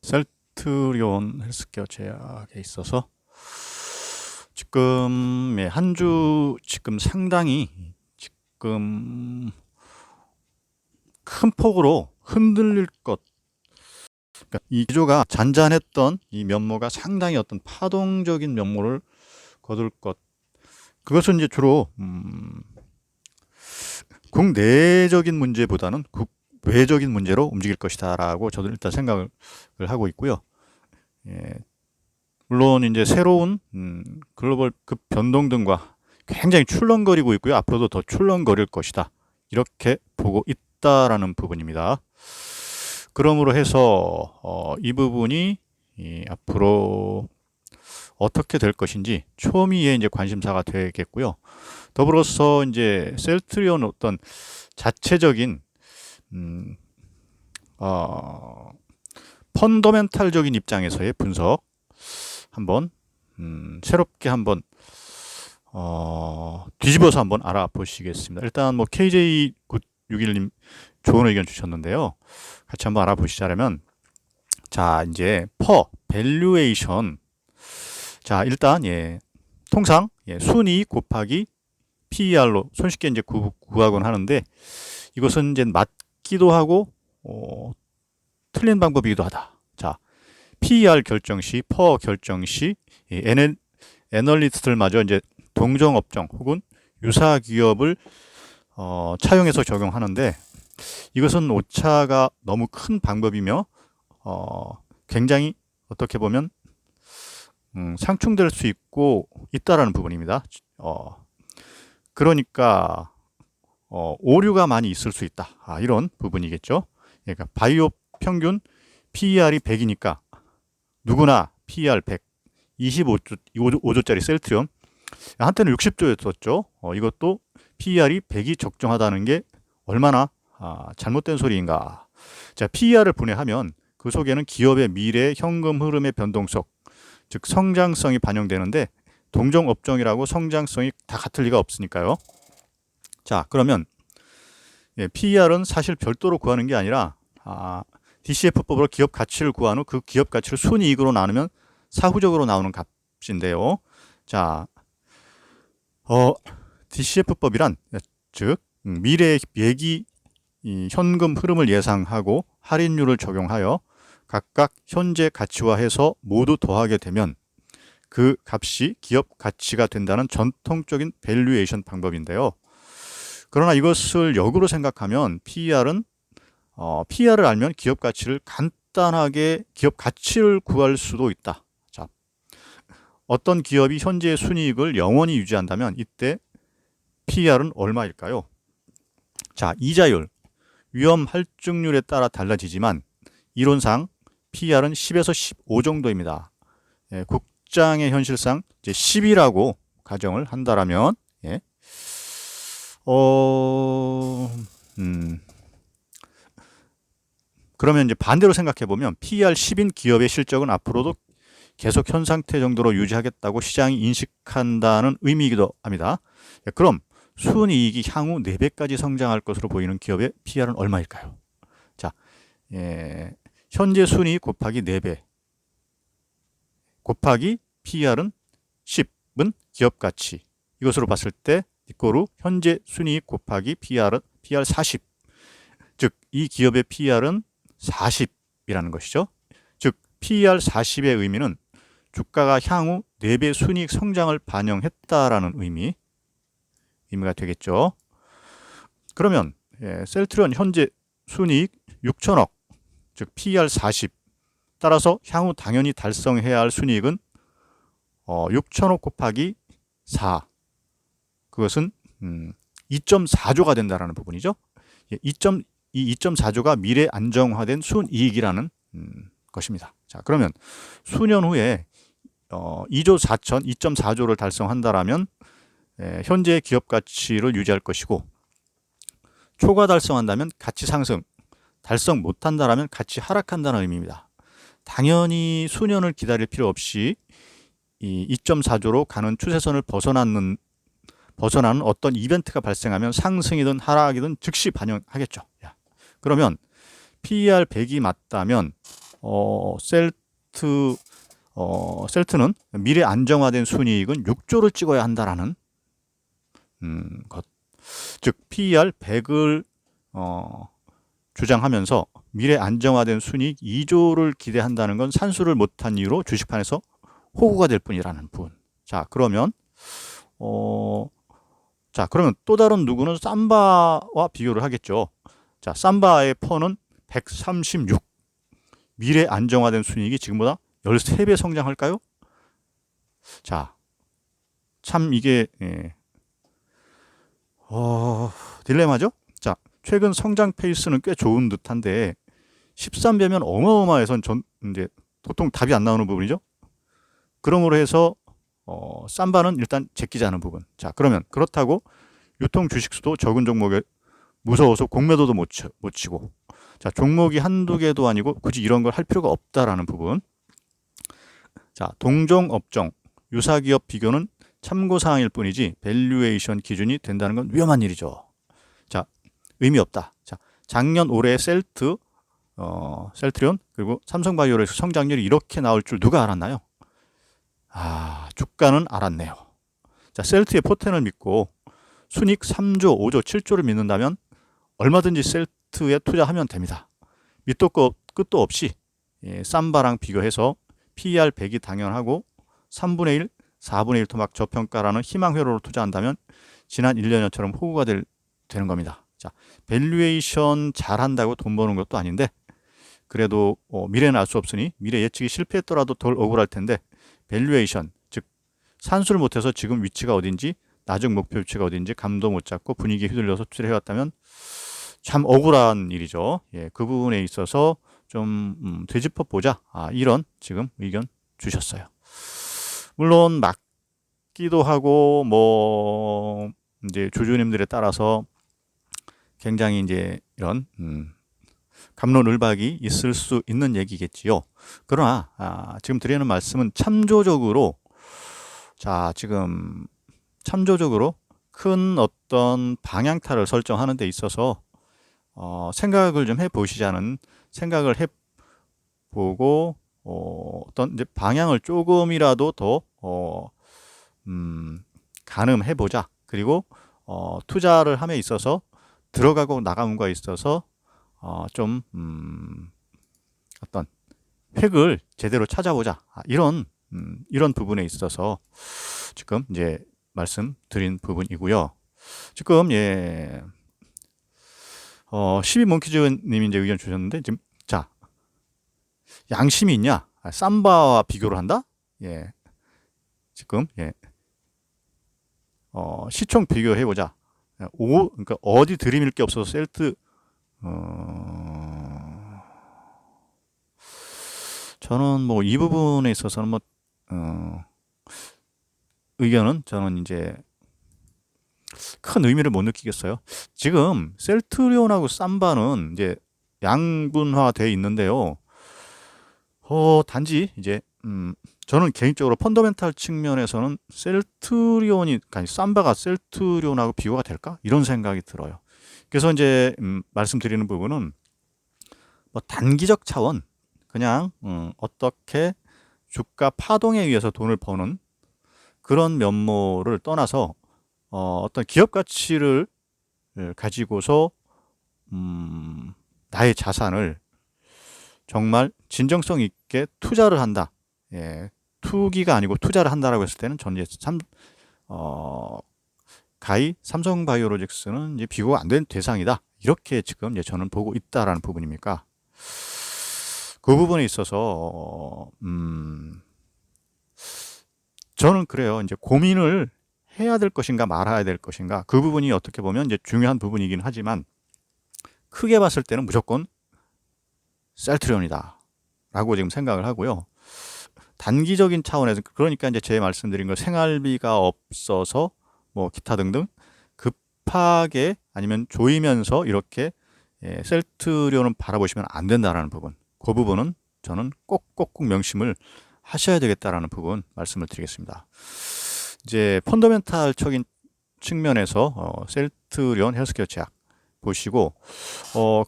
셀트리온 헬스케어 제약에 있어서 지금 한 주 지금 상당히 지금 큰 폭으로 흔들릴 것. 그러니까 이 기조가 잔잔했던 이 면모가 상당히 어떤 파동적인 면모를 거둘 것. 그것은 이제 주로 국내적인 문제보다는 국외적인 문제로 움직일 것이다라고 저도 일단 생각을 하고 있고요. 예, 물론 이제 새로운 글로벌급 변동 등과 굉장히 출렁거리고 있고요. 앞으로도 더 출렁거릴 것이다. 이렇게 보고 있다라는 부분입니다. 그러므로 해서 이 부분이 앞으로 어떻게 될 것인지 초미의 이제 관심사가 되겠고요. 더불어서 이제 셀트리온 어떤 자체적인 펀더멘탈적인 입장에서의 분석 한번 새롭게 한번 뒤집어서 한번 알아보시겠습니다. 일단 뭐 KJ961님 좋은 의견 주셨는데요. 같이 한번 알아보시자면, 자, 이제 밸류에이션. 자, 일단 통상 순이익 곱하기 PER로 손쉽게 이제 구하곤 하는데, 이것은 이제 맞기도 하고 틀린 방법이기도 하다. 자, PER 결정 시, 결정 시 애널리스트들마저 이제 동종 업종 혹은 유사 기업을 차용해서 적용하는데, 이것은 오차가 너무 큰 방법이며 굉장히 어떻게 보면 상충될 수 있다라는 부분입니다. 그러니까 오류가 많이 있을 수 있다. 이런 부분이겠죠. 그러니까 바이오 평균 PER이 100이니까 누구나 PER 100, 25조짜리 셀트리온, 한때는 60조였었죠. 이것도 PER이 100이 적정하다는 게 얼마나 잘못된 소리인가. 자, PER을 분해하면 그 속에는 기업의 미래 현금 흐름의 변동성, 즉 성장성이 반영되는데, 동종 업종이라고 성장성이 다 같을 리가 없으니까요. 자, 그러면 PER은 사실 별도로 구하는 게 아니라 DCF법으로 기업 가치를 구한 후 그 기업 가치를 순이익으로 나누면 사후적으로 나오는 값인데요. 자, DCF법이란 즉 미래의 예기 현금 흐름을 예상하고 할인율을 적용하여 각각 현재 가치화해서 모두 더하게 되면 그 값이 기업 가치가 된다는 전통적인 밸류에이션 방법인데요. 그러나 이것을 역으로 생각하면 PER을 알면 기업 가치를 간단하게 기업 가치를 구할 수도 있다. 자, 어떤 기업이 현재의 순이익을 영원히 유지한다면 이때 PER은 얼마일까요? 자, 이자율, 위험 할증률에 따라 달라지지만 이론상 PER은 10에서 15 정도입니다. 국장의 현실상 이제 10이라고 가정을 한다라면, 그러면 이제 반대로 생각해 보면 PER 10인 기업의 실적은 앞으로도 계속 현 상태 정도로 유지하겠다고 시장이 인식한다는 의미이기도 합니다. 그럼 순이익이 향후 4배까지 성장할 것으로 보이는 기업의 PER은 얼마일까요? 자, 현재 순이익 곱하기 4배 곱하기 PER은 10은 기업 가치. 이것으로 봤을 때 이꼬르 현재 순이익 곱하기 PER 40. 즉 이 기업의 PER은 40이라는 것이죠. 즉 PER 40의 의미는 주가가 향후 4배 순이익 성장을 반영했다라는 의미가 되겠죠. 그러면 셀트리온 현재 순이익 6천억, 즉 PER 40. 따라서 향후 당연히 달성해야 할 순이익은 6천억 곱하기 4. 그것은 2.4조가 된다는 부분이죠. 이 2.4조가 미래 안정화된 순이익이라는 것입니다. 자, 그러면 수년 후에 2조 4천, 2.4조를 달성한다라면 현재의 기업 가치를 유지할 것이고, 초과 달성한다면 가치 상승, 달성 못한다라면 가치 하락한다는 의미입니다. 당연히 수년을 기다릴 필요 없이 이 2.4조로 가는 추세선을 벗어나는 어떤 이벤트가 발생하면 상승이든 하락이든 즉시 반영하겠죠. 그러면 PER 100이 맞다면 셀트는 미래 안정화된 순이익은 6조를 찍어야 한다라는 것. 즉 PER 100을 주장하면서 미래 안정화된 순이익 2조를 기대한다는 건 산수를 못한 이유로 주식판에서 호구가 될 뿐이라는 부분. 자, 그러면 또 다른 누구는 삼바와 비교를 하겠죠. 자, 삼바의 퍼는 136. 미래 안정화된 순이익이 지금보다 13배 성장할까요? 자, 참 이게 딜레마죠? 자, 최근 성장 페이스는 꽤 좋은 듯한데 13배면 어마어마해서 이제 보통 답이 안 나오는 부분이죠. 그러므로 해서 삼바는 일단 제끼자는 부분. 자, 그러면 그렇다고 유통 주식수도 적은 종목에 무서워서 공매도도 못 치고, 자, 종목이 한두 개도 아니고 굳이 이런 걸 할 필요가 없다라는 부분. 자, 동종 업종 유사기업 비교는 참고사항일 뿐이지 밸류에이션 기준이 된다는 건 위험한 일이죠. 자, 의미 없다. 자, 작년 올해 셀트리온 그리고 삼성바이오로에서 성장률이 이렇게 나올 줄 누가 알았나요? 주가는 알았네요. 자, 셀트의 포텐을 믿고 순익 3조, 5조, 7조를 믿는다면 얼마든지 셀트에 투자하면 됩니다. 밑도 끝도 없이 삼바랑 비교해서 PER 100이 당연하고 3분의 1, 4분의 1 토막 저평가라는 희망 회로로 투자한다면 지난 1년여처럼 호구가 되는 겁니다. 자, 밸류에이션 잘한다고 돈 버는 것도 아닌데 그래도 미래는 알 수 없으니 미래 예측이 실패했더라도 덜 억울할 텐데 밸류에이션, 즉 산수를 못해서 지금 위치가 어딘지 나중 목표 위치가 어딘지 감도 못 잡고 분위기에 휘둘려서 투자를 해왔다면 참 억울한 일이죠. 예, 그 부분에 있어서 좀 되짚어 보자. 이런 지금 의견 주셨어요. 물론 맞기도 하고 뭐 이제 주주님들에 따라서 굉장히 이제 이런 갑론을박이 있을 수 있는 얘기겠지요. 그러나 지금 드리는 말씀은 참조적으로 지금 참조적으로 큰 어떤 방향타를 설정하는 데 있어서 생각을 좀 해보시자는 생각을 해보고 어떤 이제 방향을 조금이라도 더 가늠해보자. 그리고 투자를 함에 있어서 들어가고 나가는 거에 있어서 좀 어떤 획을 제대로 찾아보자. 이런 부분에 있어서 지금 이제 말씀드린 부분이고요. 지금 12몽키즈님이 이제 의견 주셨는데 지금 자, 양심이 있냐? 삼바와 비교를 한다? 예, 지금 시총 비교해 보자. 그러니까 어디 들이밀 게 없어서 셀트 저는 뭐 이 부분에 있어서는 뭐 의견은 저는 이제 큰 의미를 못 느끼겠어요. 지금 셀트리온하고 삼바는 이제 양분화돼 있는데요. 단지 이제 저는 개인적으로 펀더멘탈 측면에서는 셀트리온이 아니 삼바가 셀트리온하고 비교가 될까? 이런 생각이 들어요. 그래서 이제 말씀드리는 부분은 뭐 단기적 차원 그냥 어떻게 주가 파동에 의해서 돈을 버는 그런 면모를 떠나서 어떤 기업 가치를 가지고서 나의 자산을 정말 진정성 있게 투자를 한다. 예, 투기가 아니고 투자를 한다라고 했을 때는 전 이제 가히 삼성바이오로직스는 이제 비교가 안 된 대상이다. 이렇게 지금 이제 저는 보고 있다라는 부분입니까? 그 부분에 있어서 저는 그래요. 이제 고민을 해야 될 것인가 말아야 될 것인가 그 부분이 어떻게 보면 이제 중요한 부분이긴 하지만 크게 봤을 때는 무조건 셀트리온이다 라고 지금 생각을 하고요. 단기적인 차원에서 그러니까 이제 제 말씀드린 거 생활비가 없어서 뭐 기타 등등 급하게 아니면 조이면서 이렇게 셀트리온은 바라보시면 안 된다라는 부분, 그 부분은 저는 꼭꼭 명심을 하셔야 되겠다라는 부분 말씀을 드리겠습니다. 이제 펀더멘탈적인 측면에서 셀트리온 헬스케어 제약 보시고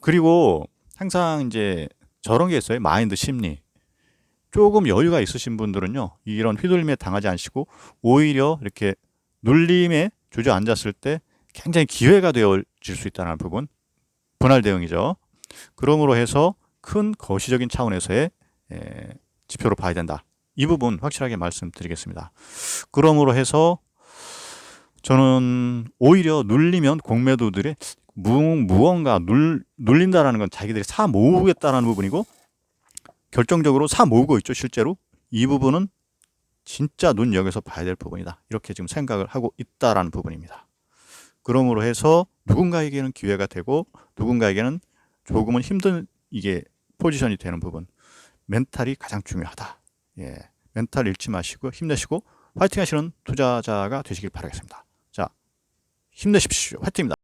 그리고 항상 이제 저런 게 있어요. 마인드 심리. 조금 여유가 있으신 분들은요, 이런 휘둘림에 당하지 않으시고 오히려 이렇게 눌림에 주저앉았을 때 굉장히 기회가 되어질 수 있다는 부분, 분할 대응이죠. 그러므로 해서 큰 거시적인 차원에서의 지표로 봐야 된다. 이 부분 확실하게 말씀드리겠습니다. 그러므로 해서 저는 오히려 눌리면 공매도들이 무언가 눌린다라는 건 자기들이 사 모으겠다라는 부분이고, 결정적으로 사 모으고 있죠. 실제로 이 부분은 진짜 눈여겨서 봐야 될 부분이다. 이렇게 지금 생각을 하고 있다라는 부분입니다. 그러므로 해서 누군가에게는 기회가 되고 누군가에게는 조금은 힘든 이게 포지션이 되는 부분, 멘탈이 가장 중요하다. 예, 멘탈 잃지 마시고 힘내시고 화이팅 하시는 투자자가 되시길 바라겠습니다. 자, 힘내십시오. 화이팅입니다.